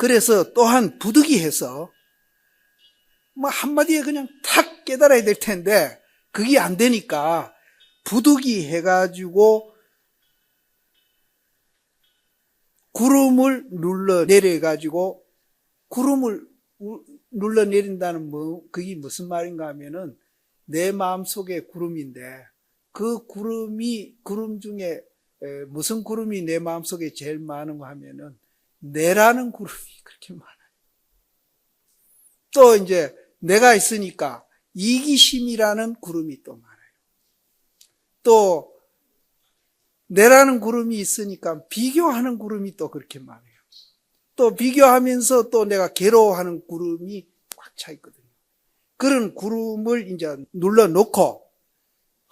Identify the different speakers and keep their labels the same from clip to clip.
Speaker 1: 그래서 또한 부득이해서 뭐 한마디에 그냥 탁 깨달아야 될 텐데 그게 안 되니까 부득이해가지고 구름을 눌러내려가지고 구름을 눌러내린다는 그게 무슨 말인가 하면은 내 마음속에 구름인데 그 구름 중에 무슨 구름이 내 마음속에 제일 많은가 하면은 내라는 구름이 그렇게 많아요. 또 이제 내가 있으니까 이기심이라는 구름이 또 많아요. 또 내라는 구름이 있으니까 비교하는 구름이 또 그렇게 많아요. 또 비교하면서 또 내가 괴로워하는 구름이 꽉 차 있거든요. 그런 구름을 이제 눌러놓고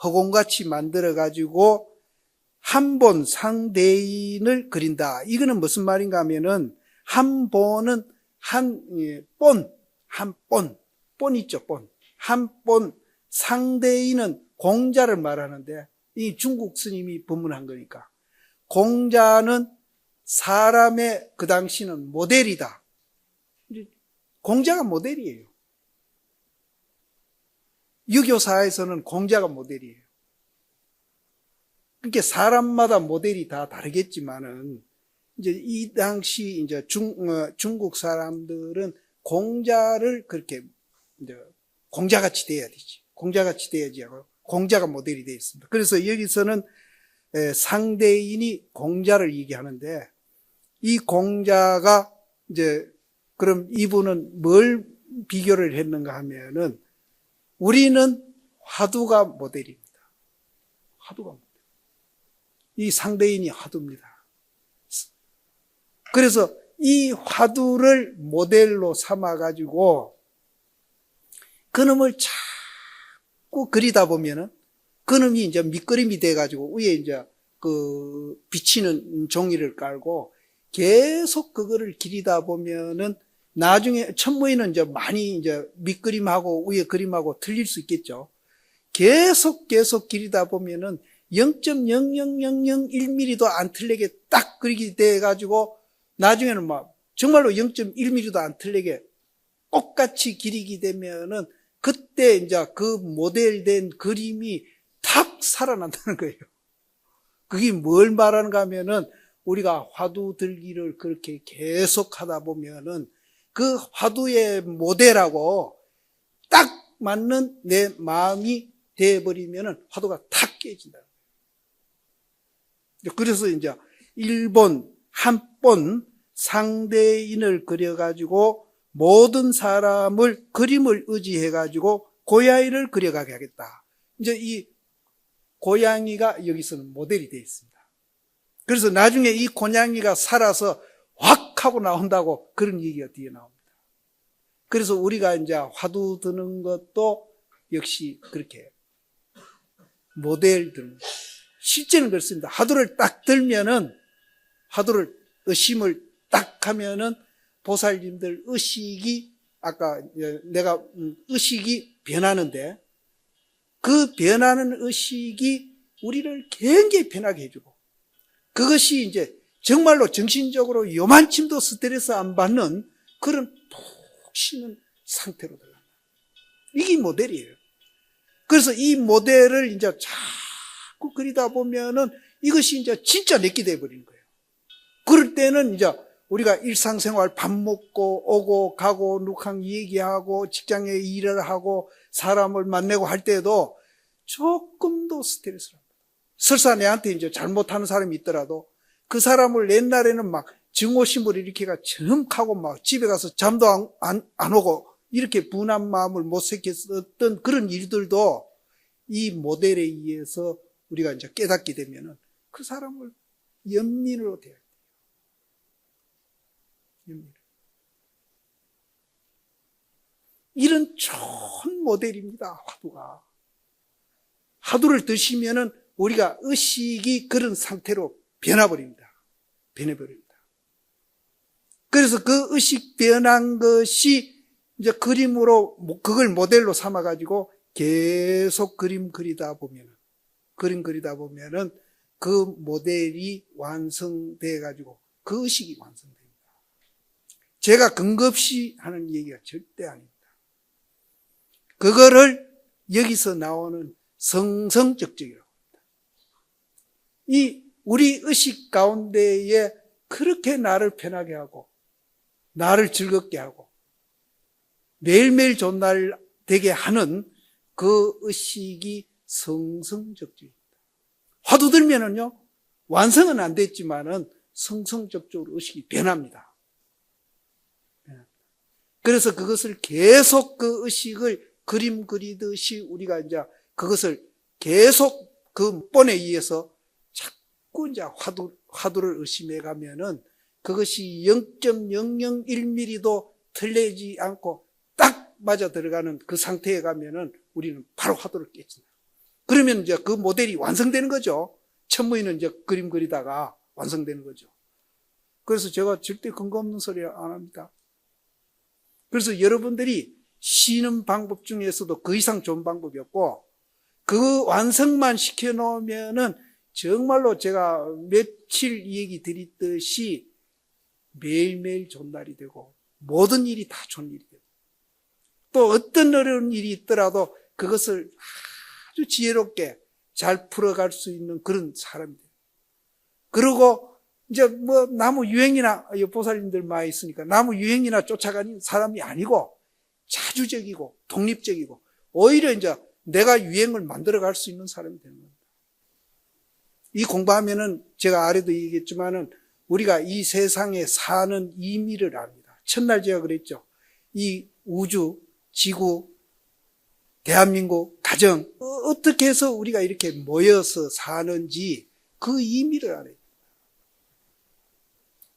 Speaker 1: 허공같이 만들어가지고 한 본 상대인을 그린다. 이거는 무슨 말인가 하면은 한 본은 한 본 있죠, 본. 한 본 상대인은 공자를 말하는데 이 중국 스님이 법문한 거니까 공자는 사람의 그 당시는 모델이다. 공자가 모델이에요. 유교사에서는 공자가 모델이에요. 그러니까 사람마다 모델이 다 다르겠지만은 이제 이 당시 이제 중국 사람들은 공자를 그렇게 이제 공자같이 돼야 되지. 공자같이 돼야지 하고 공자가 모델이 되어 있습니다. 그래서 여기서는 상대인이 공자를 얘기하는데 이 공자가 이제 그럼 이분은 뭘 비교를 했는가 하면은 우리는 화두가 모델입니다. 화두가 모델. 이 상대인이 화두입니다. 그래서 이 화두를 모델로 삼아가지고 그놈을 자꾸 그리다 보면은 그놈이 이제 밑그림이 돼가지고 위에 이제 그 비치는 종이를 깔고 계속 그거를 그리다 보면은 나중에 천무에는 이제 많이 이제 밑그림하고 위에 그림하고 틀릴 수 있겠죠. 계속 그리다 보면은 0.00001mm도 안 틀리게 딱 그리게 돼가지고 나중에는 막 정말로 0.1mm도 안 틀리게 똑같이 그리게 되면은 그때 이제 그 모델된 그림이 탁 살아난다는 거예요. 그게 뭘 말하는가 하면은 우리가 화두 들기를 그렇게 계속 하다 보면은 그 화두의 모델하고 딱 맞는 내 마음이 돼버리면은 화두가 탁 깨진다. 그래서 이제 일본 한 본 상대인을 그려가지고 모든 사람을 그림을 의지해가지고 고양이를 그려가게 하겠다. 이제 이 고양이가 여기서는 모델이 되어 있습니다. 그래서 나중에 이 고양이가 살아서 확 하고 나온다고 그런 얘기가 뒤에 나옵니다. 그래서 우리가 이제 화두 드는 것도 역시 그렇게 모델 드는 것. 실제는 그렇습니다. 화두를 딱 들면은 화두를 의심을 딱 하면은 보살님들 의식이 아까 내가 의식이 변하는데 그 변하는 의식이 우리를 굉장히 편하게 해주고 그것이 이제 정말로 정신적으로 요만침도 스트레스 안 받는 그런 푹 쉬는 상태로 들어간다. 이게 모델이에요. 그래서 이 모델을 이제 자꾸 그리다 보면은 이것이 이제 진짜 내게 돼버리는 거예요. 그럴 때는 이제 우리가 일상생활 밥 먹고 오고 가고 누캉 얘기하고 직장에 일을 하고 사람을 만나고 할 때도 조금도 스트레스를 합니다. 설사 내한테 이제 잘못하는 사람이 있더라도 그 사람을 옛날에는 막 증오심을 일으키가 정하고 막 집에 가서 잠도 안 오고 이렇게 분한 마음을 못 새겼던 그런 일들도 이 모델에 의해서 우리가 이제 깨닫게 되면은 그 사람을 연민으로 대해야 돼요. 연민. 이런 좋은 모델입니다, 화두가. 화두를 드시면은 우리가 의식이 그런 상태로 변해버립니다. 그래서 그 의식 변한 것이 이제 그림으로, 그걸 모델로 삼아가지고 계속 그림 그리다 보면은 그 모델이 완성돼가지고 그 의식이 완성됩니다. 제가 근거 없이 하는 얘기가 절대 아닙니다. 그거를 여기서 나오는 성성적적이라고 합니다. 이 우리 의식 가운데에 그렇게 나를 편하게 하고 나를 즐겁게 하고 매일매일 좋은 날 되게 하는 그 의식이 성성적적입니다. 화두 들면은요, 완성은 안 됐지만은 성성적적으로 의식이 변합니다. 그래서 그것을 계속 그 의식을 그림 그리듯이 우리가 이제 그것을 계속 그 본에 의해서 자꾸 이제 화두를 의심해 가면은 그것이 0.001mm도 틀리지 않고 딱 맞아 들어가는 그 상태에 가면은 우리는 바로 화두를 깨집니다. 그러면 이제 그 모델이 완성되는 거죠. 천무이는 이제 그림 그리다가 완성되는 거죠. 그래서 제가 절대 근거 없는 소리 안 합니다. 그래서 여러분들이 쉬는 방법 중에서도 그 이상 좋은 방법이 없고, 그 완성만 시켜놓으면은 정말로 제가 며칠 얘기 드렸듯이 매일매일 좋은 날이 되고, 모든 일이 다 좋은 일이 되고, 또 어떤 어려운 일이 있더라도 그것을 아주 지혜롭게 잘 풀어갈 수 있는 그런 사람이 돼요. 그리고 이제 뭐 나무 유행이나, 보살님들 많이 있으니까 나무 유행이나 쫓아가는 사람이 아니고 자주적이고 독립적이고 오히려 이제 내가 유행을 만들어갈 수 있는 사람이 되는 겁니다. 이 공부하면은 제가 아래도 얘기했지만은 우리가 이 세상에 사는 의미를 압니다. 첫날 제가 그랬죠. 이 우주, 지구, 대한민국, 가정, 어떻게 해서 우리가 이렇게 모여서 사는지 그 의미를 알아요.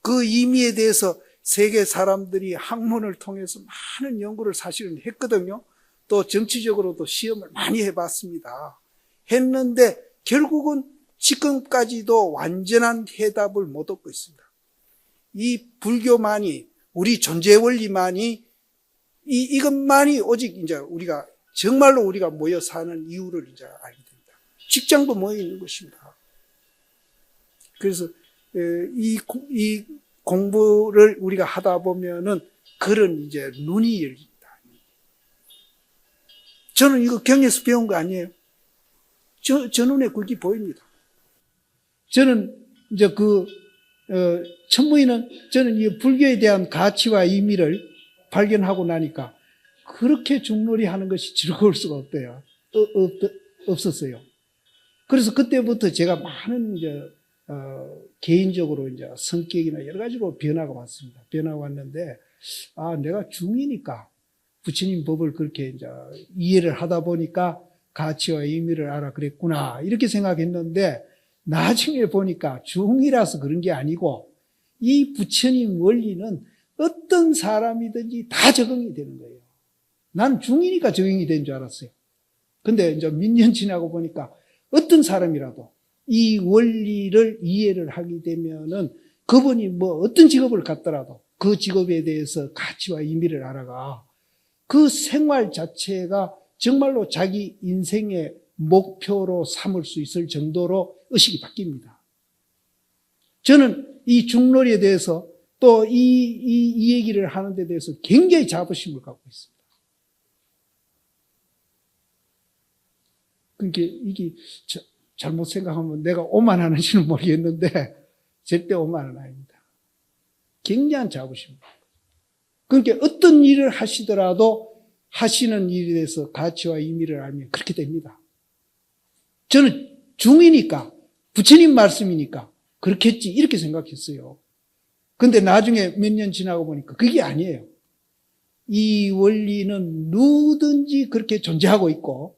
Speaker 1: 그 의미에 대해서 세계 사람들이 학문을 통해서 많은 연구를 사실은 했거든요. 또 정치적으로도 시험을 많이 해봤습니다. 했는데 결국은 지금까지도 완전한 해답을 못 얻고 있습니다. 이 불교만이, 우리 존재 원리만이, 이것만이 오직 이제 우리가 정말로 우리가 모여 사는 이유를 이제 알게 됩니다. 직장도 모여 있는 것입니다. 그래서 이 공부를 우리가 하다 보면은 그런 이제 눈이 열립니다. 저는 이거 경에서 배운 거 아니에요. 저 눈에 그게 보입니다. 저는 이제 천무이는 저는 이 불교에 대한 가치와 의미를 발견하고 나니까 그렇게 중놀이 하는 것이 즐거울 수가 없었어요. 그래서 그때부터 제가 많은 이제 개인적으로 이제 성격이나 여러 가지로 변화가 왔습니다. 변화가 왔는데, 내가 중이니까 부처님 법을 그렇게 이제 이해를 하다 보니까 가치와 의미를 알아 그랬구나, 이렇게 생각했는데, 나중에 보니까 중이라서 그런 게 아니고, 이 부처님 원리는 어떤 사람이든지 다 적응이 되는 거예요. 난 중이니까 적응이 된 줄 알았어요. 근데 이제 몇 년 지나고 보니까 어떤 사람이라도 이 원리를 이해를 하게 되면은 그분이 뭐 어떤 직업을 갖더라도 그 직업에 대해서 가치와 의미를 알아가 그 생활 자체가 정말로 자기 인생의 목표로 삼을 수 있을 정도로 의식이 바뀝니다. 저는 이 중놀이에 대해서 또 이 얘기를 하는 데 대해서 굉장히 자부심을 갖고 있습니다. 그러니까 이게 잘못 생각하면 내가 오만하는지는 모르겠는데 절대 오만은 아닙니다. 굉장한 자부심입니다. 그러니까 어떤 일을 하시더라도 하시는 일에 대해서 가치와 의미를 알면 그렇게 됩니다. 저는 중이니까 부처님 말씀이니까 그렇겠지 이렇게 생각했어요. 근데 나중에 몇 년 지나고 보니까 그게 아니에요. 이 원리는 누구든지 그렇게 존재하고 있고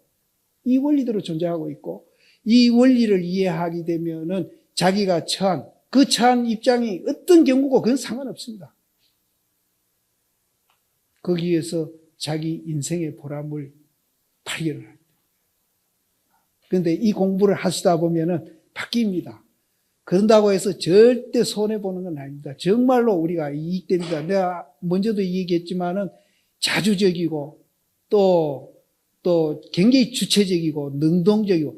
Speaker 1: 이 원리대로 존재하고 있고 이 원리를 이해하게 되면은 자기가 처한 입장이 어떤 경우고 그건 상관없습니다. 거기에서 자기 인생의 보람을 발견을 합니다. 그런데 이 공부를 하시다 보면은 바뀝니다. 그런다고 해서 절대 손해보는 건 아닙니다. 정말로 우리가 이익됩니다. 내가 먼저도 얘기했지만은 자주적이고 또 굉장히 주체적이고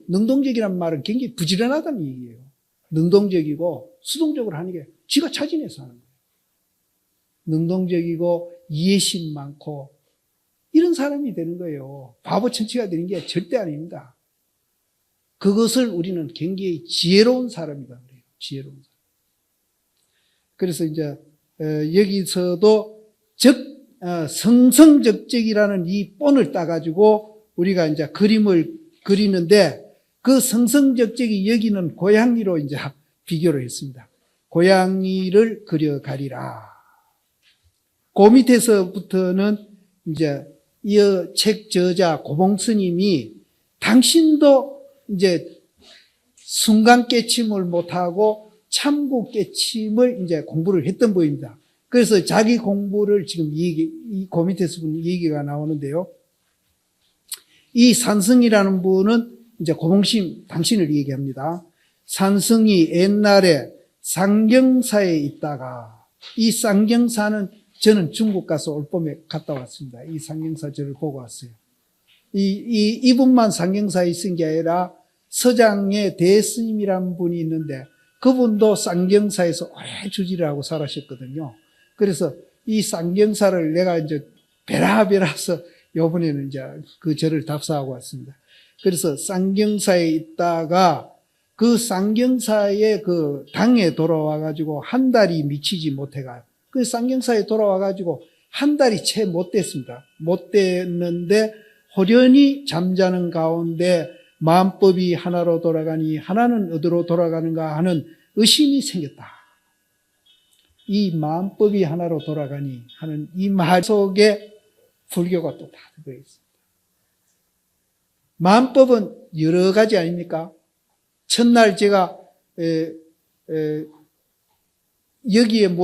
Speaker 1: 능동적이란 말은 굉장히 부지런하다는 얘기예요. 능동적이고 수동적으로 하는 게 지가 차진해서 하는 거예요. 능동적이고 이해심 많고 이런 사람이 되는 거예요. 바보 천치가 되는 게 절대 아닙니다. 그것을 우리는 굉장히 지혜로운 사람이다 그래요. 지혜로운 사람. 그래서 이제 여기서도 성성적적이라는 이 본을 따가지고 우리가 이제 그림을 그리는데 그 성성적적이 여기는 고양이로 이제 비교를 했습니다. 고양이를 그려가리라. 그 밑에서부터는 이제 이 책 저자 고봉스님이 당신도 이제 순간 깨침을 못하고 참고 깨침을 이제 공부를 했던 분입니다. 그래서 자기 공부를 지금 그 밑에서 얘기가 나오는데요. 이 산승이라는 분은 이제 고봉심 당신을 얘기합니다. 산승이 옛날에 쌍경사에 있다가 이 쌍경사는 저는 중국 가서 올 봄에 갔다 왔습니다. 이 쌍경사 저를 보고 왔어요. 이분만 쌍경사에 있은 게 아니라 서장의 대스님이라는 분이 있는데 그분도 쌍경사에서 오래 주지를 하고 살아셨거든요. 그래서 이 쌍경사를 내가 이제 베라베라서 요번에는 이제 그 절을 답사하고 왔습니다. 그래서 쌍경사에 있다가 그 쌍경사의 그 당에 돌아와가지고 한 달이 미치지 못해가요. 그 쌍경사에 돌아와가지고 한 달이 채 못 됐습니다. 못 됐는데 호련히 잠자는 가운데 마음법이 하나로 돌아가니 하나는 어디로 돌아가는가 하는 의심이 생겼다. 이 마음법이 하나로 돌아가니 하는 이 말 속에 불교가 또 다 들어있습니다. 마음법은 여러 가지 아닙니까? 첫날 제가 여기에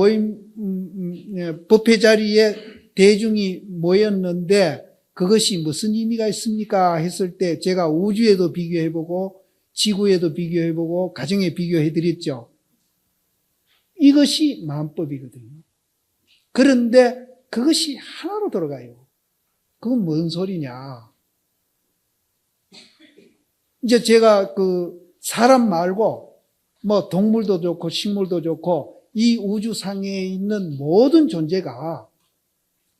Speaker 1: 법회 자리에 대중이 모였는데 그것이 무슨 의미가 있습니까? 했을 때 제가 우주에도 비교해보고 지구에도 비교해보고 가정에 비교해드렸죠. 이것이 마음법이거든요. 그런데 그것이 하나로 돌아가요. 그건 뭔 소리냐? 이제 제가 사람 말고 뭐 동물도 좋고 식물도 좋고 이 우주상에 있는 모든 존재가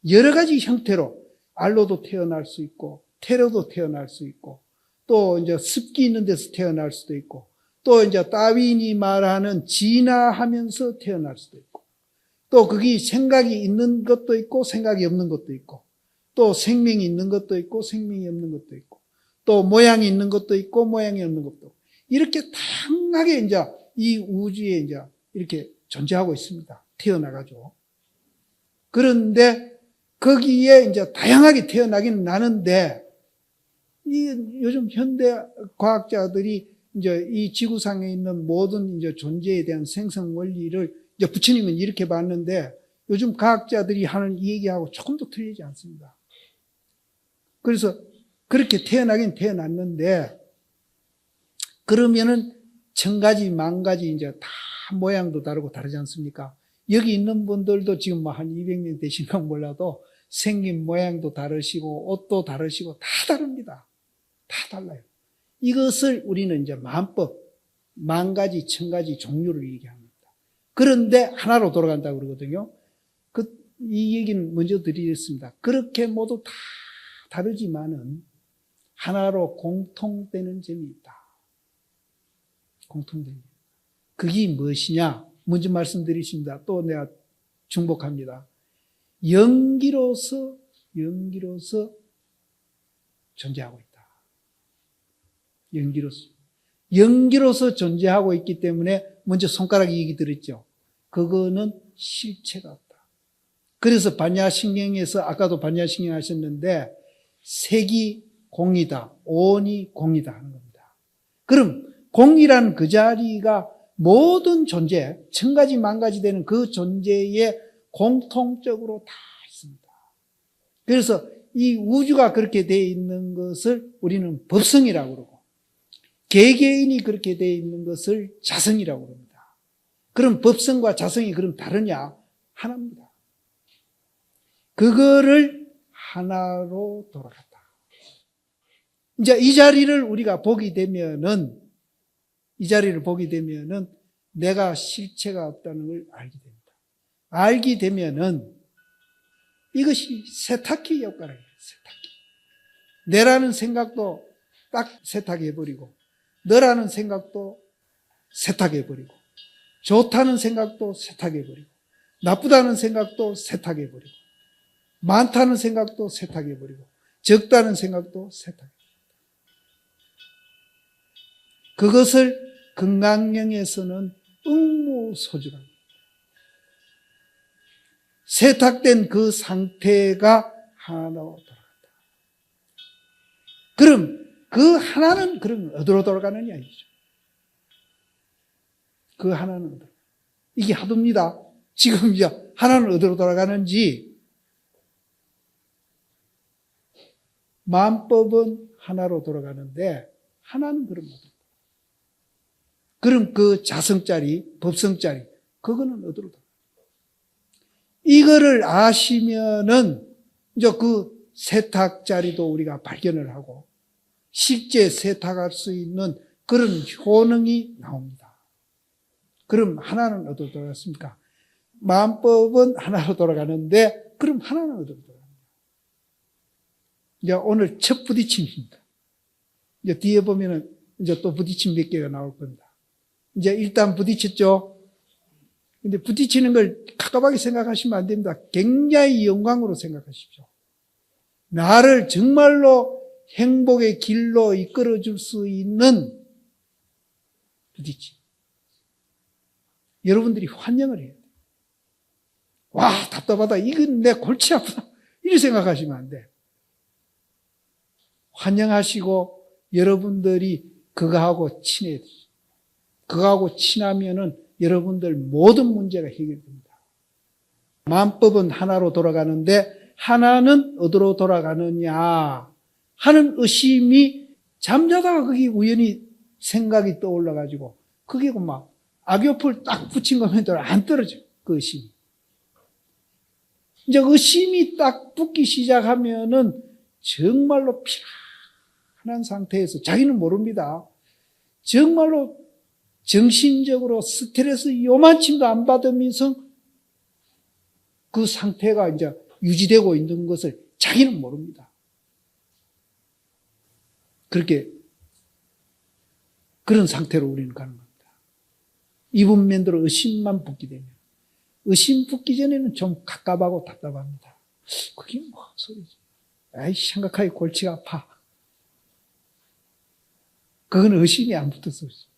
Speaker 1: 여러 가지 형태로 알로도 태어날 수 있고 테러도 태어날 수 있고 또 이제 습기 있는 데서 태어날 수도 있고 또 이제 다윈이 말하는 진화하면서 태어날 수도 있고 또 거기 생각이 있는 것도 있고 생각이 없는 것도 있고 또 생명이 있는 것도 있고 생명이 없는 것도 있고 또 모양이 있는 것도 있고 모양이 없는 것도 있고 이렇게 다양하게 이제 이 우주에 이제 이렇게 존재하고 있습니다. 태어나가지고. 그런데 거기에 이제 다양하게 태어나기는 나는데 요즘 현대 과학자들이 이제 이 지구상에 있는 모든 이제 존재에 대한 생성 원리를 이제 부처님은 이렇게 봤는데 요즘 과학자들이 하는 이 얘기하고 조금도 틀리지 않습니다. 그래서 그렇게 태어나긴 태어났는데 그러면은 천가지 만가지 이제 다 모양도 다르고 다르지 않습니까? 여기 있는 분들도 지금 뭐 한 200년 되신가 몰라도 생긴 모양도 다르시고 옷도 다르시고 다 다릅니다. 다 달라요. 이것을 우리는 이제 마음법, 만가지, 천가지 종류를 얘기합니다. 그런데 하나로 돌아간다고 그러거든요. 이 얘기는 먼저 드리겠습니다. 그렇게 모두 다 다르지만은 하나로 공통되는 점이 있다. 공통되는 점. 그게 무엇이냐? 먼저 말씀드리십니다. 또 내가 중복합니다. 연기로서 존재하고 있다. 연기로서 존재하고 있기 때문에 먼저 손가락 얘기 들었죠. 그거는 실체가 없다. 그래서 반야신경에서 아까도 반야신경 하셨는데 색이 공이다, 온이 공이다 하는 겁니다. 그럼 공이란 그 자리가 모든 존재, 천가지 만가지 되는 그 존재에 공통적으로 다 있습니다. 그래서 이 우주가 그렇게 되어 있는 것을 우리는 법성이라고 그러고 개개인이 그렇게 되어 있는 것을 자성이라고 합니다. 그럼 법성과 자성이 그럼 다르냐? 하나입니다. 그거를 하나로 돌아갔다. 이제 이 자리를 우리가 보게 되면은 내가 실체가 없다는 걸 알게 됩니다. 알게 되면은 이것이 세탁기 역할을 해요. 세탁기. 내라는 생각도 딱 세탁해버리고, 너라는 생각도 세탁해버리고, 좋다는 생각도 세탁해버리고, 나쁘다는 생각도 세탁해버리고, 많다는 생각도 세탁해버리고, 적다는 생각도 세탁해버리고. 그것을 건강령에서는 응무소중합니다. 세탁된 그 상태가 하나로 돌아간다. 그럼 그 하나는 그럼 어디로 돌아가느냐 이죠. 그 하나는 어디로? 이게 하도입니다. 지금 이제 하나는 어디로 돌아가는지 마음법은 하나로 돌아가는데 하나는 그럼 어디로? 그럼 그 자성짜리, 법성짜리 그거는 어디로 돌아가? 이거를 아시면은 이제 그 세탁자리도 우리가 발견을 하고 실제 세탁할 수 있는 그런 효능이 나옵니다. 그럼 하나는 어디로 돌아갔습니까? 마음법은 하나로 돌아가는데 그럼 하나는 어디로 돌아갑니까? 이제 오늘 첫 부딪힘입니다. 이제 뒤에 보면은 이제 또 부딪힘 몇 개가 나올 겁니다. 이제 일단 부딪혔죠? 근데 부딪히는 걸 가깝게 생각하시면 안 됩니다. 굉장히 영광으로 생각하십시오. 나를 정말로 행복의 길로 이끌어 줄 수 있는 부딪힘. 여러분들이 환영을 해야 돼요. 와, 답답하다. 이건 내 골치 아프다. 이렇게 생각하시면 안 돼. 환영하시고 여러분들이 그거하고 친해야 돼요. 그거하고 친하면은 여러분들 모든 문제가 해결됩니다. 마음법은 하나로 돌아가는데 하나는 어디로 돌아가느냐 하는 의심이 잠자다가 그게 우연히 생각이 떠올라가지고 그게 막 악교풀 딱 붙인 거면 안 떨어져. 그 의심이. 이제 의심이 딱 붙기 시작하면은 정말로 편안한 상태에서 자기는 모릅니다. 정말로 정신적으로 스트레스 요만침도 안 받으면서 그 상태가 이제 유지되고 있는 것을 자기는 모릅니다. 그렇게 그런 상태로 우리는 가는 겁니다. 이분면대로 의심만 붙게 되면 의심 붙기 전에는 좀 갑갑하고 답답합니다. 그게 뭐 소리지? 아이 생각하기 골치가 아파. 그건 의심이 안 붙어서 그렇습니다.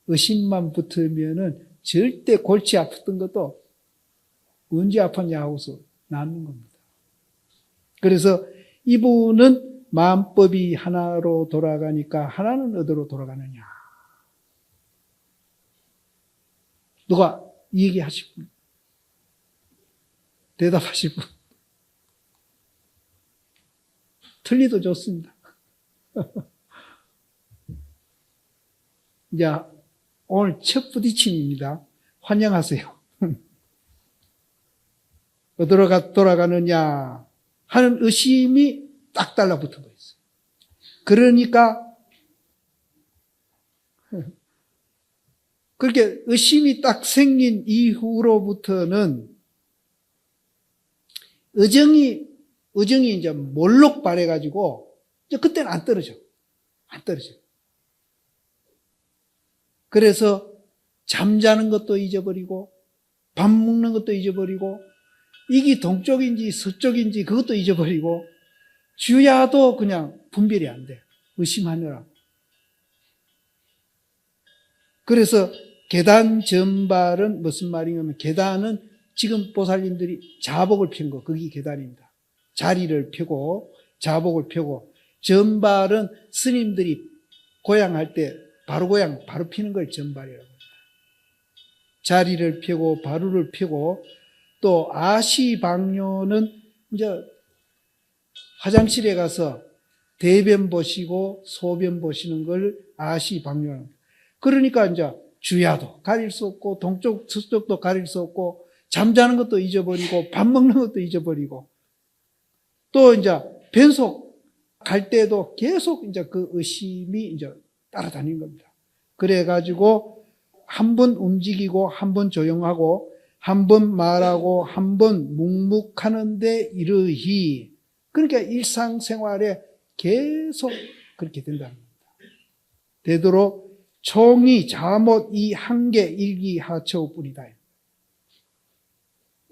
Speaker 1: 의심만 붙으면은 절대 골치 아팠던 것도 언제 아팠냐 하고서 낫는 겁니다. 그래서 이분은 마음법이 하나로 돌아가니까 하나는 어디로 돌아가느냐. 누가 얘기하실 분? 대답하실 분? 틀리도 좋습니다. 이제 오늘 첫 부딪힘입니다. 환영하세요. 어디로 돌아가느냐 하는 의심이 딱 달라붙어 있어요. 그러니까 그렇게 의심이 딱 생긴 이후로부터는 의정이 이제 몰록 발해가지고 이제 그때는 안 떨어져. 안 떨어져. 그래서 잠자는 것도 잊어버리고 밥 먹는 것도 잊어버리고 이게 동쪽인지 서쪽인지 그것도 잊어버리고 주야도 그냥 분별이 안 돼. 의심하느라. 그래서 계단 전발은 무슨 말이냐면 계단은 지금 보살님들이 자복을 편 거 그게 계단입니다. 자리를 펴고 자복을 펴고 전발은 스님들이 고향할 때 바로 고향 바로 피는 걸 전발이라고 합니다. 자리를 펴고 바루를 펴고 또 아시방뇨는 이제 화장실에 가서 대변 보시고 소변 보시는 걸 아시방뇨. 그러니까 이제 주야도 가릴 수 없고 동쪽 서쪽도 가릴 수 없고 잠자는 것도 잊어버리고 밥 먹는 것도 잊어버리고 또 이제 변속 갈 때도 계속 이제 그 의심이 이제 따라다니는 겁니다. 그래가지고 한 번 움직이고 한 번 조용하고 한 번 말하고 한 번 묵묵하는데 이르히, 그러니까 일상생활에 계속 그렇게 된다는 겁니다. 되도록 총이 자못 이 한계 일기하처 뿐이다.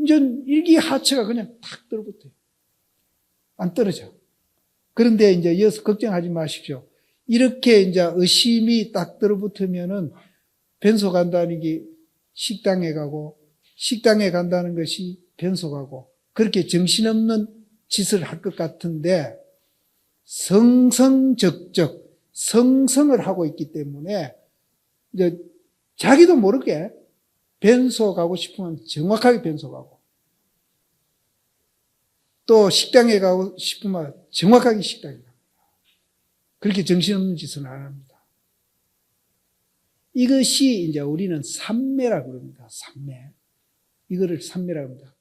Speaker 1: 이제 일기하처가 그냥 탁 들어붙어요. 안 떨어져. 그런데 이제 이어서 걱정하지 마십시오. 이렇게 이제 의심이 딱 들어붙으면은 변소 간다는 게 식당에 가고, 식당에 간다는 것이 변소 가고, 그렇게 정신없는 짓을 할 것 같은데, 성성적적, 성성을 하고 있기 때문에, 이제 자기도 모르게 변소 가고 싶으면 정확하게 변소 가고, 또 식당에 가고 싶으면 정확하게 식당에 가고, 그렇게 정신없는 짓은 안 합니다. 이것이 이제 우리는 삼매라고 그럽니다. 삼매. 이거를 삼매라고 합니다.